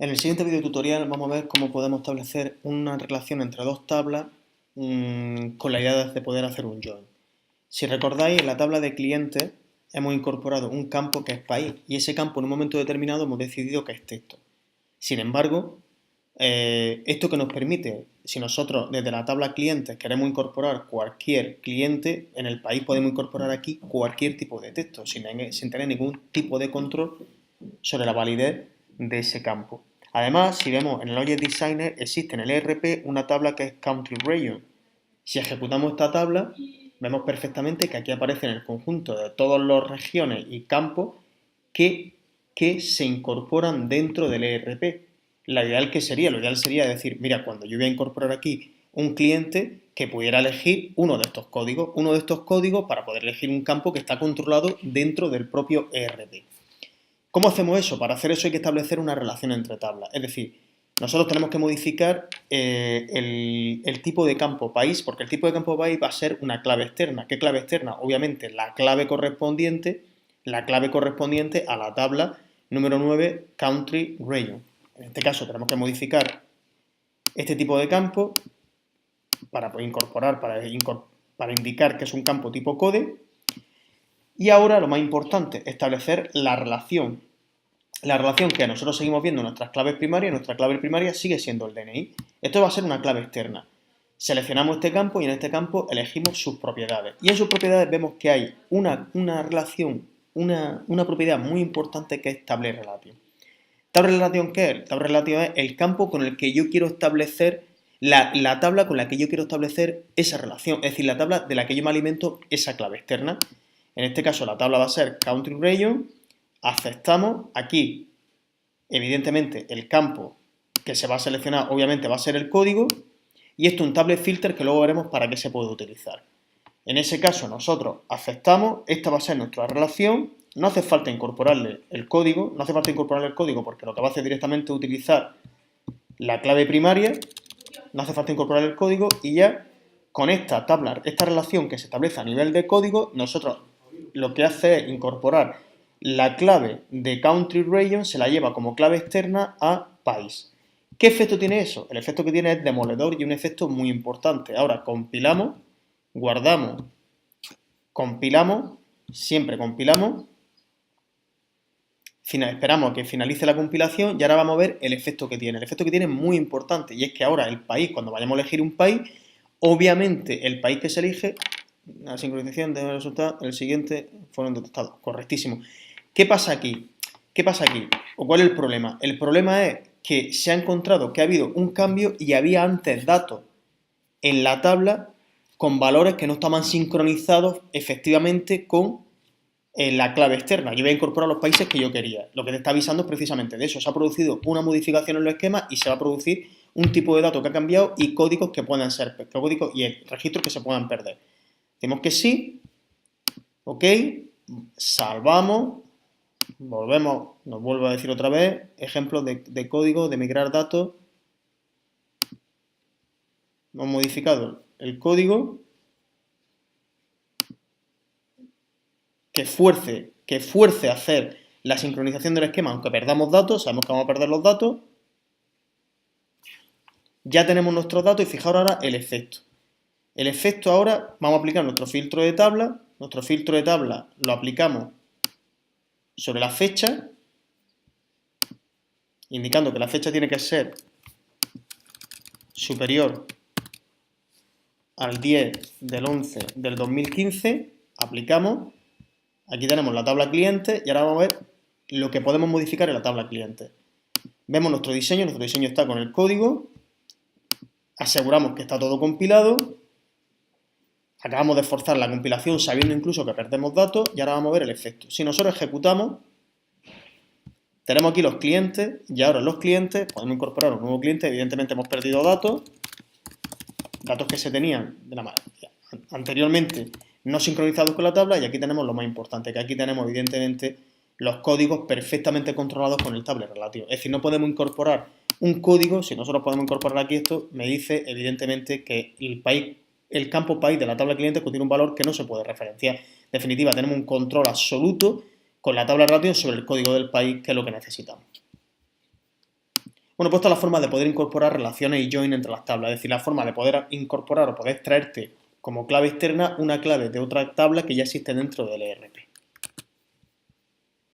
En el siguiente video tutorial vamos a ver cómo podemos establecer una relación entre dos tablas con la idea de poder hacer un join. Si recordáis, en la tabla de clientes hemos incorporado un campo que es país y ese campo en un momento determinado hemos decidido que es texto. Sin embargo, esto que nos permite, si nosotros desde la tabla clientes queremos incorporar cualquier cliente, en el país podemos incorporar aquí cualquier tipo de texto sin tener ningún tipo de control sobre la validez de ese campo. Además, si vemos en el Object Designer, existe en el ERP una tabla que es Country Region. Si ejecutamos esta tabla, vemos perfectamente que aquí aparecen el conjunto de todas las regiones y campos que se incorporan dentro del ERP. Lo ideal sería decir, mira, cuando yo voy a incorporar aquí un cliente, que pudiera elegir uno de estos códigos para poder elegir un campo que está controlado dentro del propio ERP. ¿Cómo hacemos eso? Para hacer eso hay que establecer una relación entre tablas. Es decir, nosotros tenemos que modificar el tipo de campo país, porque el tipo de campo país va a ser una clave externa. ¿Qué clave externa? Obviamente la clave correspondiente a la tabla número 9, Country Region. En este caso tenemos que modificar este tipo de campo para indicar que es un campo tipo code. Y ahora lo más importante, establecer la relación. La relación que nosotros seguimos viendo en nuestras claves primarias, nuestra clave primaria sigue siendo el DNI. Esto va a ser una clave externa. Seleccionamos este campo y en este campo elegimos sus propiedades. Y en sus propiedades vemos que hay una relación, una propiedad muy importante que es Table Relation. ¿Table Relation qué es? Table Relation es el campo con el que yo quiero establecer la tabla con la que yo quiero establecer esa relación, es decir, la tabla de la que yo me alimento esa clave externa. En este caso la tabla va a ser Country Region, aceptamos, aquí evidentemente el campo que se va a seleccionar obviamente va a ser el código y esto es un table filter que luego veremos para qué se puede utilizar. En ese caso nosotros aceptamos, esta va a ser nuestra relación, no hace falta incorporarle el código, porque lo que va a hacer directamente es utilizar la clave primaria, no hace falta incorporar el código y ya con esta tabla, esta relación que se establece a nivel de código, nosotros lo que hace es incorporar la clave de Country Region, se la lleva como clave externa a país. ¿Qué efecto tiene eso? El efecto que tiene es demoledor y un efecto muy importante. Ahora compilamos, guardamos, compilamos, siempre compilamos, esperamos a que finalice la compilación y ahora vamos a ver el efecto que tiene. El efecto que tiene es muy importante y es que ahora el país, cuando vayamos a elegir un país, obviamente el país que se elige, la sincronización de resultados, el siguiente fueron detectados. Correctísimo. ¿Qué pasa aquí? ¿O cuál es el problema? El problema es que se ha encontrado que ha habido un cambio y había antes datos en la tabla con valores que no estaban sincronizados efectivamente con la clave externa. Yo voy a incorporar los países que yo quería. Lo que te está avisando es precisamente de eso. Se ha producido una modificación en los esquemas y se va a producir un tipo de dato que ha cambiado y códigos que puedan ser, códigos y registros que se puedan perder. Decimos que sí, ok, salvamos, volvemos, nos vuelvo a decir otra vez, ejemplos de código, de migrar datos. Hemos modificado el código que fuerce a hacer la sincronización del esquema, aunque perdamos datos, sabemos que vamos a perder los datos. Ya tenemos nuestros datos y fijaros ahora el efecto. El efecto ahora, vamos a aplicar nuestro filtro de tabla. Nuestro filtro de tabla lo aplicamos sobre la fecha, indicando que la fecha tiene que ser superior al 10 del 11 del 2015. Aplicamos. Aquí tenemos la tabla cliente y ahora vamos a ver lo que podemos modificar en la tabla cliente. Vemos nuestro diseño está con el código. Aseguramos que está todo compilado. Acabamos de forzar la compilación sabiendo incluso que perdemos datos y ahora vamos a ver el efecto. Si nosotros ejecutamos, tenemos aquí los clientes y ahora en los clientes podemos incorporar un nuevo cliente. Evidentemente hemos perdido datos que se tenían anteriormente no sincronizados con la tabla y aquí tenemos lo más importante, que aquí tenemos evidentemente los códigos perfectamente controlados con el table relativo. Es decir, no podemos incorporar un código, si nosotros podemos incorporar aquí esto, me dice evidentemente que el campo país de la tabla cliente contiene un valor que no se puede referenciar. En definitiva, tenemos un control absoluto con la tabla relativo sobre el código del país, que es lo que necesitamos. Bueno, pues esta es la forma de poder incorporar relaciones y join entre las tablas, es decir, la forma de poder incorporar o poder extraerte como clave externa una clave de otra tabla que ya existe dentro del ERP.